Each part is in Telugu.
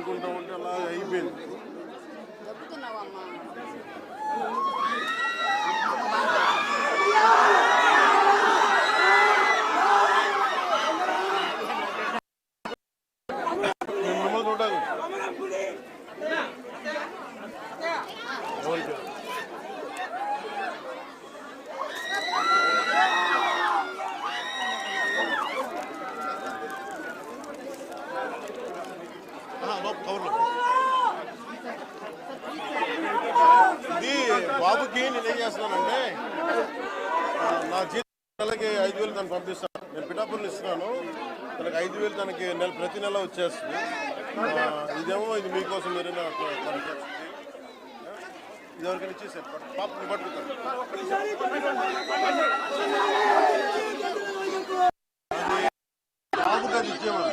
అనుకుంటా ఉంటే అలా అయిపోయింది. నేను మిమ్మల్ని చూడాలి. ఇది బాబుకి నేనేం చేస్తున్నానంటే నా జీతాలకి 5,000 తను పంపిస్తాను. నేను పిఠాపురం ఇస్తున్నాను, తనకి 5,000 తనకి ప్రతి నెల వచ్చేస్తుంది. ఇదేమో ఇది మీకోసం మీరు ఇది ఎవరికైనా ఇచ్చేసారు. పాపని పట్టుకుంటాను. బాబుకి అది ఇచ్చేవాడు.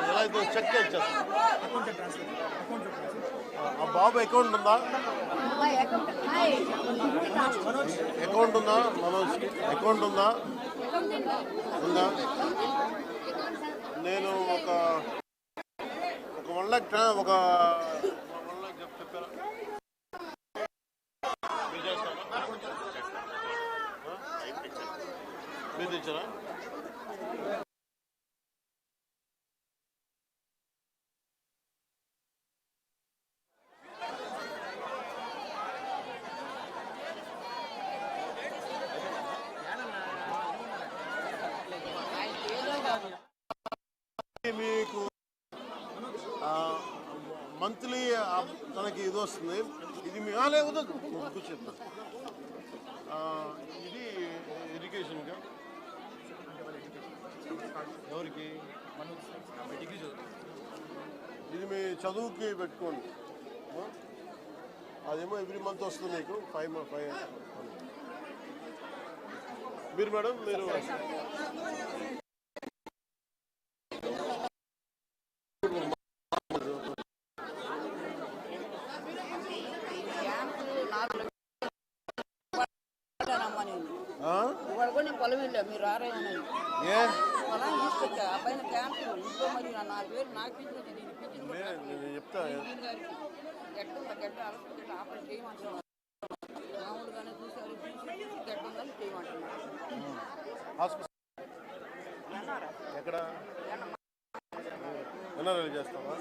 ఎలా అయితే చెక్ ఇచ్చేస్తాను. ఆ బాబు అకౌంట్ ఉందా? అకౌంట్ ఉందా? మనోజ్కి అకౌంట్ ఉందా? ఉందా? నేను ఒక 1 lakh ఒక 1 lakh చెప్తారా? మీరు తెచ్చారా? మీకు మంత్లీ తనకి ఇది వస్తుంది. ఇది మీ లేకపోతే కూర్చోండి. ఇది ఎడ్యుకేషన్గా ఎవరికి? ఇది మీ చదువుకి పెట్టుకోండి. అదేమో ఎవ్రీ మంత్ వస్తుంది మీకు 5. మీరు మేడం మీరు పొలం వెళ్ళా మీరు రారేమని పొలం తీసుకొచ్చా. అబ్బాయిని క్యాన్సర్ ఇంట్లో మరి 4,000 నాకు చెప్తా. గడ్డ అలసి ఆపరేషన్ చేయమంటున్నారు. మామూలుగానే చూసారు, గడ్డ ఉందని చేయమంటున్నారు. ఎక్కడ ఎన్ఆర్ఐ చేస్తావా?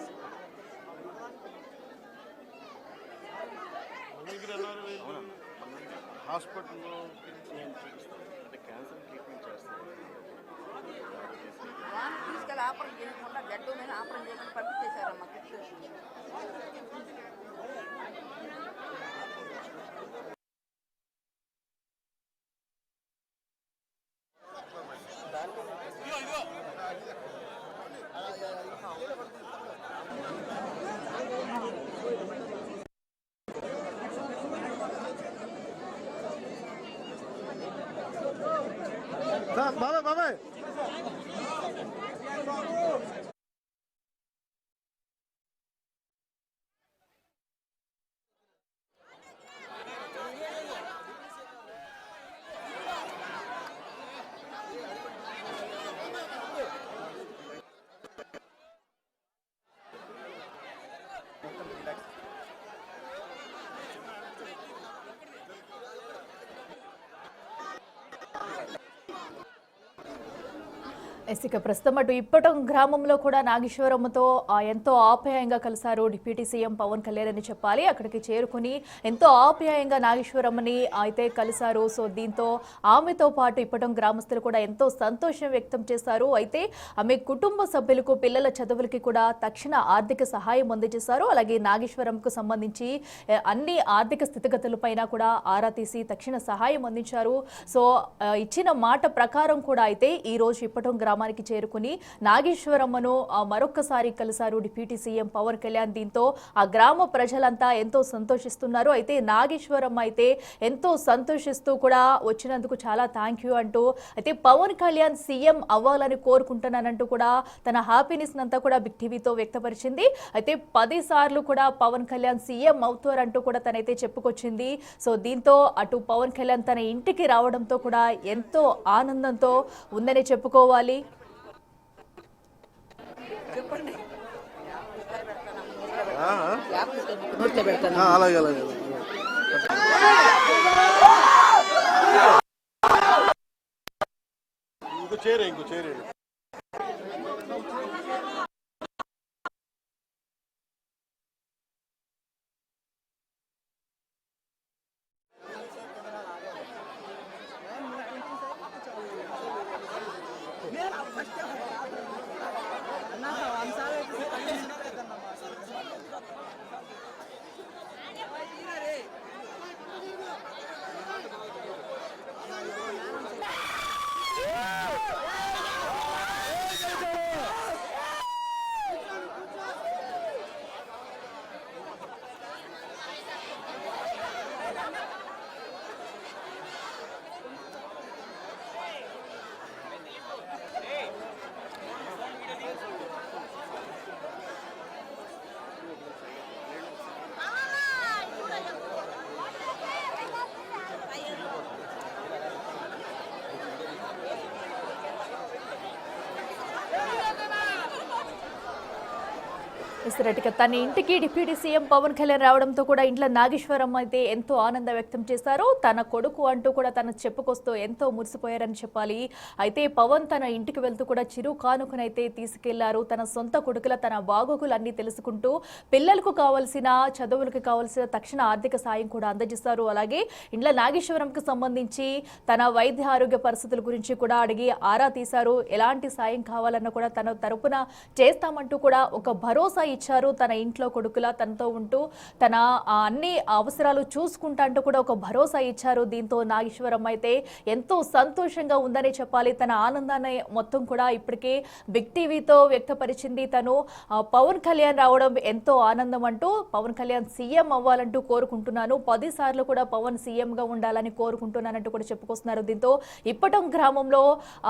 హాస్పిటల్లో క్యాన్సర్ ట్రీట్మెంట్ చేస్తాను. తీసుకెళ్ళి ఆపరేషన్ చేయకుండా గడ్డ మీద ఆపరేషన్ చేయకుండా పంపించేశారమ్మా. బాబాయ్ ఇక ప్రస్తుతం అటు ఇప్పటం గ్రామంలో కూడా నాగేశ్వరమ్మతో ఎంతో ఆప్యాయంగా కలిశారు డిప్యూటీ సీఎం పవన్ కళ్యాణ్ అని చెప్పాలి. అక్కడికి చేరుకుని ఎంతో ఆప్యాయంగా నాగేశ్వరమ్మని అయితే కలిశారు. సో దీంతో ఆమెతో పాటు ఇప్పటం గ్రామస్తులు కూడా ఎంతో సంతోషం వ్యక్తం చేశారు. అయితే ఆమె కుటుంబ సభ్యులకు పిల్లల చదువులకి కూడా తక్షణ ఆర్థిక సహాయం అందజేశారు. అలాగే నాగేశ్వరంకు సంబంధించి అన్ని ఆర్థిక స్థితిగతులపైన కూడా ఆరా తీసి తక్షణ సహాయం అందించారు. సో ఇచ్చిన మాట ప్రకారం కూడా అయితే ఈ రోజు ఇప్పటం గ్రామ గ్రామానికి చేరుకుని నాగేశ్వరమ్మను మరొక్కసారి కలిశారు డిప్యూటీ సీఎం పవన్ కళ్యాణ్. దీంతో ఆ గ్రామ ప్రజలంతా ఎంతో సంతోషిస్తున్నారు. అయితే నాగేశ్వరమ్మ అయితే ఎంతో సంతోషిస్తూ కూడా వచ్చినందుకు చాలా థ్యాంక్ యూ అంటూ అయితే పవన్ కళ్యాణ్ సీఎం అవ్వాలని కోరుకుంటున్నానంటూ కూడా తన హ్యాపీనెస్ అంతా కూడా బిగ్ టీవీతో వ్యక్తపరిచింది. అయితే 10 సార్లు కూడా పవన్ కళ్యాణ్ సీఎం అవుతారంటూ కూడా తనైతే చెప్పుకొచ్చింది. సో దీంతో అటు పవన్ కళ్యాణ్ తన ఇంటికి రావడంతో కూడా ఎంతో ఆనందంతో ఉందని చెప్పుకోవాలి. చెప్పండి అలాగే అలాగే ఇంకో చేరే ఇక తన ఇంటికి డిప్యూటీ సీఎం పవన్ కళ్యాణ్ రావడంతో కూడా ఇంట్లో నాగేశ్వరమ్మ అయితే ఎంతో ఆనందం వ్యక్తం చేశారు. తన కొడుకు అంటూ కూడా తన చెప్పుకొస్తూ ఎంతో మురిసిపోయారని చెప్పాలి. అయితే పవన్ తన ఇంటికి వెళ్తూ కూడా చిరు కానుకనైతే తీసుకెళ్లారు. తన సొంత కొడుకుల తన బాగోగులన్నీ తెలుసుకుంటూ పిల్లలకు కావాల్సిన చదువులకు కావాల్సిన తక్షణ ఆర్థిక సాయం కూడా అందజేస్తారు. అలాగే ఇంట్లో నాగేశ్వరంకి సంబంధించి తన వైద్య ఆరోగ్య పరిస్థితుల గురించి కూడా అడిగి ఆరా తీశారు. ఎలాంటి సాయం కావాలన్నా కూడా తన తరపున చేస్తామంటూ కూడా ఒక భరోసా ఇచ్చారు. తన ఇంట్లో కొడుకులా తనతో ఉంటూ తన అన్ని అవసరాలు చూసుకుంటా అంటూ కూడా ఒక భరోసా ఇచ్చారు. దీంతో నాగేశ్వరమ్మ అయితే ఎంతో సంతోషంగా ఉందని చెప్పాలి. తన ఆనందాన్ని మొత్తం కూడా ఇప్పటికే బిగ్ టీవీతో వ్యక్తపరిచింది. తను పవన్ కళ్యాణ్ రావడం ఎంతో ఆనందం అంటూ పవన్ కళ్యాణ్ సీఎం అవ్వాలంటూ కోరుకుంటున్నాను, 10 సార్లు కూడా పవన్ సీఎం గా ఉండాలని కోరుకుంటున్నానంటూ కూడా చెప్పుకొస్తున్నారు. దీంతో ఇప్పటం గ్రామంలో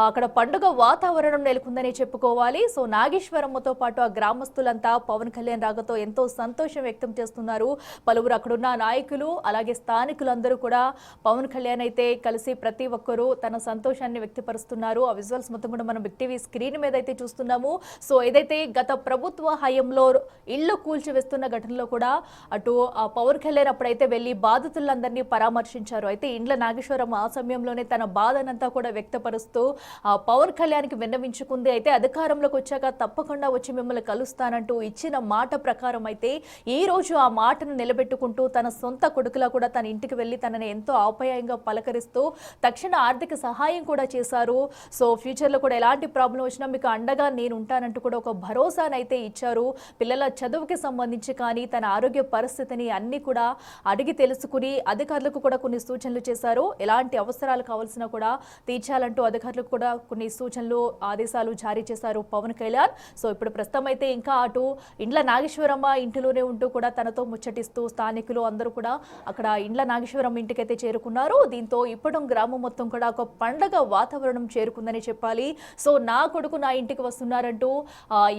అక్కడ పండుగ వాతావరణం నెలకొందని చెప్పుకోవాలి. సో నాగేశ్వరమ్మతో పాటు ఆ గ్రామస్తులంతా పవన్ కళ్యాణ్ రాకతో ఎంతో సంతోషం వ్యక్తం చేస్తున్నారు. పలువురు అక్కడున్న నాయకులు అలాగే స్థానికులందరూ కూడా పవన్ కళ్యాణ్ అయితే కలిసి ప్రతి ఒక్కరూ తన సంతోషాన్ని వ్యక్తపరుస్తున్నారు. ఆ విజువల్స్ మొత్తం కూడా మనం బిగ్ టీవీ స్క్రీన్ మీద అయితే చూస్తున్నాము. సో ఏదైతే గత ప్రభుత్వ హయాంలో ఇళ్లు కూల్చివేస్తున్న ఘటనలో కూడా అటు పవన్ కళ్యాణ్ అప్పుడైతే వెళ్లి బాధితులందరినీ పరామర్శించారు. అయితే ఇండ్ల నాగేశ్వరం ఆ సమయంలోనే తన బాధనంతా కూడా వ్యక్తపరుస్తూ పవన్ కళ్యాణ్కి విన్నవించుకుంది. అయితే అధికారంలోకి వచ్చాక తప్పకుండా వచ్చి మిమ్మల్ని కలుస్తానంటూ ఇచ్చిన మాట ప్రకారం అయితే ఈ రోజు ఆ మాటను నిలబెట్టుకుంటూ తన సొంత కొడుకులా కూడా తన ఇంటికి వెళ్లి తనని ఎంతో ఆప్యాయంగా పలకరిస్తూ తక్షణ ఆర్థిక సహాయం కూడా చేశారు. సో ఫ్యూచర్ లో కూడా ఎలాంటి ప్రాబ్లం వచ్చినా మీకు అండగా నేను ఉంటానంటూ కూడా ఒక భరోసానైతే ఇచ్చారు. పిల్లల చదువుకి సంబంధించి కానీ తన ఆరోగ్య పరిస్థితిని అన్ని కూడా అడిగి తెలుసుకుని అధికారులకు కూడా కొన్ని సూచనలు చేశారు. ఎలాంటి అవసరాలు కావాల్సినా కూడా తీర్చాలంటూ అధికారులకు కూడా కొన్ని సూచనలు ఆదేశాలు జారీ చేశారు పవన్ కళ్యాణ్. సో ఇప్పుడు ప్రస్తుతం అయితే ఇంకా అటు ఇండ్ల నాగేశ్వరమ్మ ఇంటిలోనే ఉంటూ కూడా తనతో ముచ్చటిస్తూ స్థానికులు అందరూ కూడా అక్కడ ఇండ్ల నాగేశ్వరమ్మ ఇంటికైతే చేరుకున్నారు. దీంతో ఇప్పటం గ్రామం మొత్తం కూడా ఒక పండగ వాతావరణం చేరుకుందని చెప్పాలి. సో నా కొడుకు నా ఇంటికి వస్తున్నారంటూ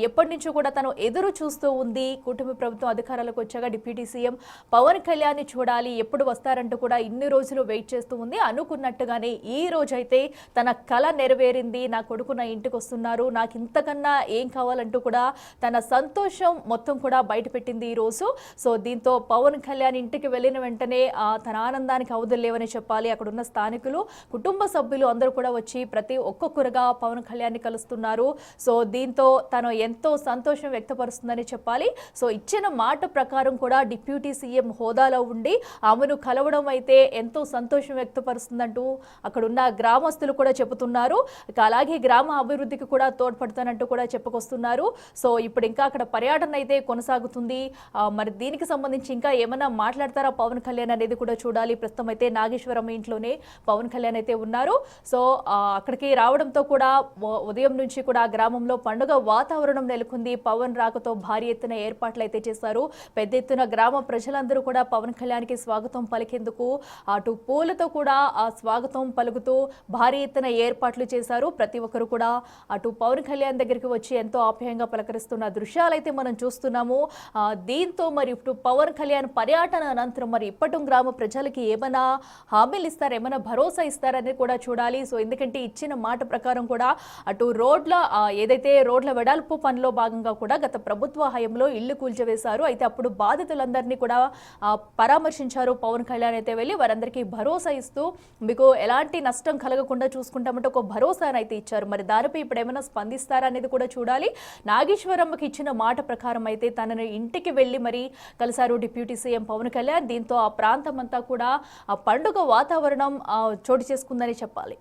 ఎప్పటి నుంచో కూడా తను ఎదురు చూస్తూ ఉంది. కూటమి ప్రభుత్వం అధికారాలకు వచ్చాక డిప్యూటీ సీఎం పవన్ కళ్యాణ్ చూడాలి ఎప్పుడు వస్తారంటూ కూడా ఇన్ని రోజులు వెయిట్ చేస్తూ ఉంది. అనుకున్నట్టుగానే ఈ రోజైతే తన కళ నెరవేరింది. నా కొడుకు నా ఇంటికి వస్తున్నారు, నాకు ఇంతకన్నా ఏం కావాలంటూ కూడా తన సంతోషం మొత్తం కూడా బయటపెట్టింది ఈ రోజు. సో దీంతో పవన్ కళ్యాణ్ ఇంటికి వెళ్ళిన వెంటనే తన ఆనందానికి అవధులు లేవని చెప్పాలి. అక్కడ ఉన్న స్థానికులు కుటుంబ సభ్యులు అందరూ కూడా వచ్చి ప్రతి ఒక్కొక్కరుగా పవన్ కళ్యాణ్ ని కలుస్తున్నారు. సో దీంతో తను ఎంతో సంతోషం వ్యక్తపరుస్తుందని చెప్పాలి. సో ఇచ్చిన మాట ప్రకారం కూడా డిప్యూటీ సీఎం హోదాలో ఉండి ఆమెను కలవడం అయితే ఎంతో సంతోషం వ్యక్తపరుస్తుందంటూ అక్కడున్న గ్రామస్తులు కూడా చెబుతున్నారు. అలాగే గ్రామ అభివృద్ధికి కూడా తోడ్పడుతానంటూ కూడా చెప్పుకొస్తున్నారు. సో ఇప్పుడు ఇంకా అక్కడ పర్యటన అయితే కొనసాగుతుంది. మరి దీనికి సంబంధించి ఇంకా ఏమైనా మాట్లాడతారా పవన్ కళ్యాణ్ అనేది కూడా చూడాలి. ప్రస్తుతం అయితే నాగేశ్వరం ఇంట్లోనే పవన్ కళ్యాణ్ అయితే ఉన్నారు. సో అక్కడికి రావడంతో కూడా ఉదయం నుంచి కూడా గ్రామంలో పండుగ వాతావరణం నెలకొంది. పవన్ రాకతో భారీ ఎత్తున ఏర్పాట్లు అయితే చేశారు. పెద్ద ఎత్తున గ్రామ ప్రజలందరూ కూడా పవన్ కళ్యాణ్కి స్వాగతం పలికేందుకు అటు పూలతో కూడా స్వాగతం పలుకుతూ భారీ ఎత్తున ఏర్పాట్లు చేశారు. ప్రతి ఒక్కరు కూడా అటు పవన్ కళ్యాణ్ దగ్గరికి వచ్చి ఎంతో ఆప్యాయంగా పలకరిస్తున్న దృశ్యాలైతే మనం చూస్తున్నాము. దీంతో మరి ఇప్పుడు పవన్ కళ్యాణ్ పర్యటన అనంతరం మరి ఇప్పటం గ్రామ ప్రజలకి ఏమైనా హామీలు ఇస్తారు, ఏమైనా భరోసా ఇస్తారనేది కూడా చూడాలి. సో ఎందుకంటే ఇచ్చిన మాట ప్రకారం కూడా అటు ఏదైతే రోడ్ల వెడల్పు పనిలో భాగంగా కూడా గత ప్రభుత్వ హయాంలో ఇళ్లు కూల్చివేశారు. అయితే అప్పుడు బాధితులందరినీ కూడా పరామర్శించారు పవన్ కళ్యాణ్. అయితే వెళ్ళి వారందరికీ భరోసా ఇస్తూ మీకు ఎలాంటి నష్టం కలగకుండా చూసుకుంటామంటే ఒక భరోసానైతే ఇచ్చారు. మరి దానిపై ఇప్పుడు ఏమైనా స్పందిస్తారా అనేది కూడా చూడాలి. నాగేశ్వరమ్మకి ఇచ్చిన మాట ప్రకారం అయితే తనని ఇంటికి వెళ్ళి మరి కలిశారు డిప్యూటీ సీఎం పవన్ కళ్యాణ్. దీంతో ఆ ప్రాంతం అంతా కూడా ఆ పండుగ వాతావరణం చోటు చేసుకుందని చెప్పాలి.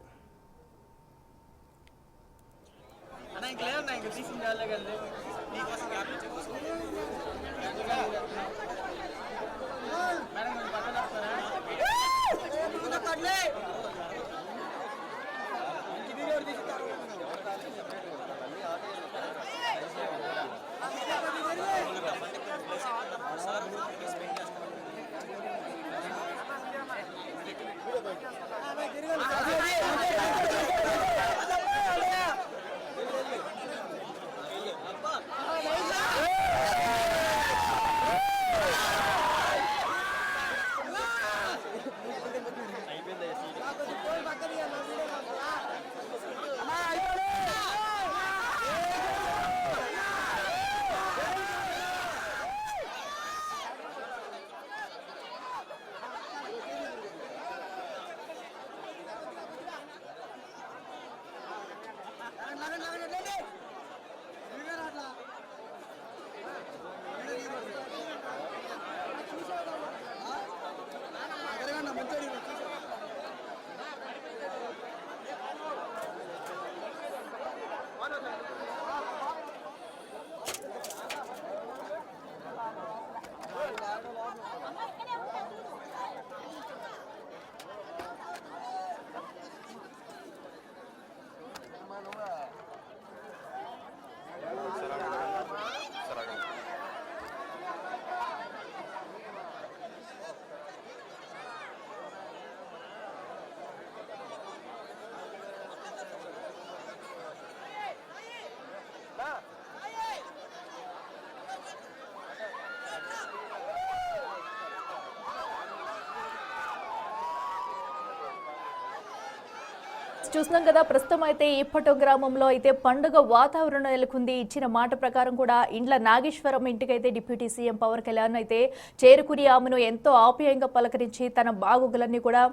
చూస్తున్నాం కదా, ప్రస్తుతం అయితే ఇప్పటో గ్రామంలో అయితే పండుగ వాతావరణం నెలకొంది. ఇచ్చిన మాట ప్రకారం కూడా ఇండ్ల నాగేశ్వరం ఇంటికైతే డిప్యూటీ సీఎం పవన్ కళ్యాణ్ అయితే చేరుకుని ఆమెను ఎంతో ఆప్యాయంగా పలకరించి తన బాగోగులన్నీ కూడా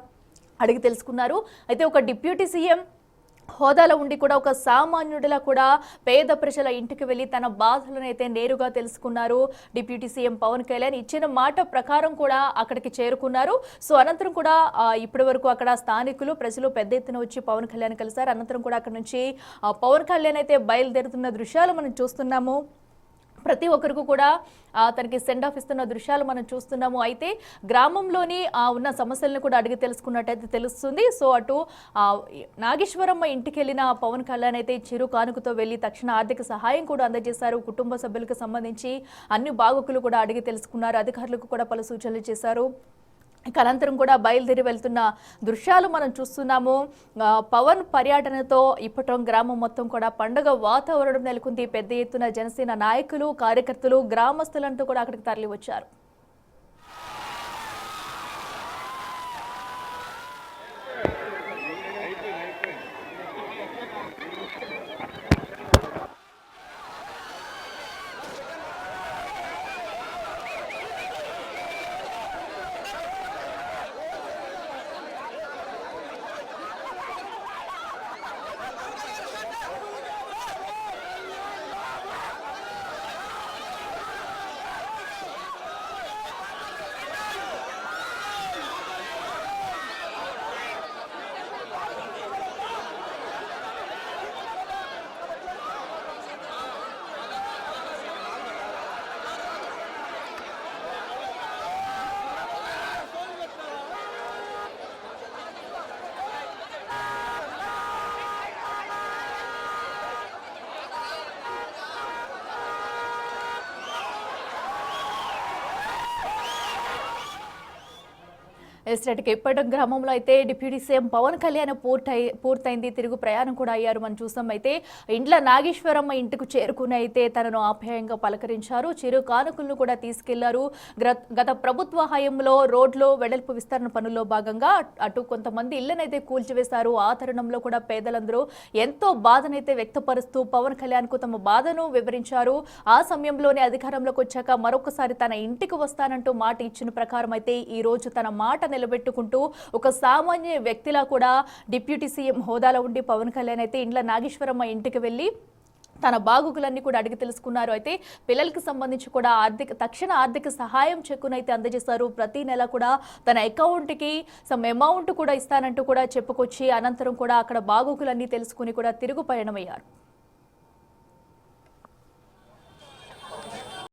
అడిగి తెలుసుకున్నారు. అయితే ఒక డిప్యూటీ సీఎం హోదాలో ఉండి కూడా ఒక సామాన్యుడిలా కూడా పేద ప్రజల ఇంటికి వెళ్ళి తన బాధలను అయితే నేరుగా తెలుసుకున్నారు డిప్యూటీ సీఎం పవన్ కళ్యాణ్. ఇచ్చిన మాట ప్రకారం కూడా అక్కడికి చేరుకున్నారు. సో అనంతరం కూడా ఇప్పటి వరకు అక్కడ స్థానికులు ప్రజలు పెద్ద ఎత్తున వచ్చి పవన్ కళ్యాణ్ కలిశారు. అనంతరం కూడా అక్కడ నుంచి పవన్ కళ్యాణ్ అయితే బయలుదేరుతున్న దృశ్యాలు మనం చూస్తున్నాము. ప్రతి ఒక్కరికి కూడా తనకి సెండ్ ఆఫ్ ఇస్తున్న దృశ్యాలు మనం చూస్తున్నాము. అయితే గ్రామంలోని ఉన్న సమస్యలను కూడా అడిగి తెలుసుకున్నట్టయితే తెలుస్తుంది. సో అటు నాగేశ్వరమ్మ ఇంటికి వెళ్ళిన పవన్ కళ్యాణ్ అయితే చిరు కానుకతో వెళ్ళి తక్షణ ఆర్థిక సహాయం కూడా అందజేశారు. కుటుంబ సభ్యులకు సంబంధించి అన్ని బాగోగులు కూడా అడిగి తెలుసుకున్నారు. అధికారులకు కూడా పలు సూచనలు చేశారు. ఇక అనంతరం కూడా బయలుదేరి వెళ్తున్న దృశ్యాలు మనం చూస్తున్నాము. పవన్ పర్యటనతో ఇప్పటం గ్రామం మొత్తం కూడా పండుగ వాతావరణం నెలకొంది. పెద్ద ఎత్తున జనసేన నాయకులు, కార్యకర్తలు, గ్రామస్తులంటూ కూడా అక్కడికి తరలి వచ్చారు. ఎస్టేట్కి ఇప్పటం గ్రామంలో అయితే డిప్యూటీ సీఎం పవన్ కళ్యాణ్ పూర్తయింది. తిరుగు ప్రయాణం కూడా అయ్యారు. మనం చూసాం. అయితే ఇండ్ల నాగేశ్వరమ్మ ఇంటికి చేరుకుని అయితే తనను ఆప్యాయంగా పలకరించారు. చిరు కానుకలను కూడా తీసుకెళ్లారు. గత ప్రభుత్వ హయాంలో రోడ్లు వెడల్పు విస్తరణ పనుల్లో భాగంగా అటు కొంతమంది ఇళ్లనైతే కూల్చివేశారు. ఆ తరుణంలో కూడా పేదలందరూ ఎంతో బాధనైతే వ్యక్తపరుస్తూ పవన్ కళ్యాణ్ కు తమ బాధను వివరించారు. ఆ సమయంలోనే అధికారంలోకి వచ్చాక మరొకసారి తన ఇంటికి వస్తానంటూ మాట ఇచ్చిన ప్రకారం అయితే ఈ రోజు తన మాట నిలబెట్టుకుంటూ ఒక సామాన్య వ్యక్తిలా కూడా డిప్యూటీ సీఎం హోదాలో ఉండి పవన్ కళ్యాణ్ అయితే ఇండ్ల నాగేశ్వరమ్మ ఇంటికి వెళ్లి తన బాగోగులన్నీ కూడా అడిగి తెలుసుకున్నారు. అయితే పిల్లలకి సంబంధించి కూడా తక్షణ ఆర్థిక సహాయం చెక్కునైతే అందజేశారు. ప్రతి నెల కూడా తన అకౌంట్కి సమ్ అమౌంట్ కూడా ఇస్తానంటూ కూడా చెప్పుకొచ్చి అనంతరం కూడా అక్కడ బాగోగులన్నీ తెలుసుకుని కూడా తిరుగు పయనమయ్యారు.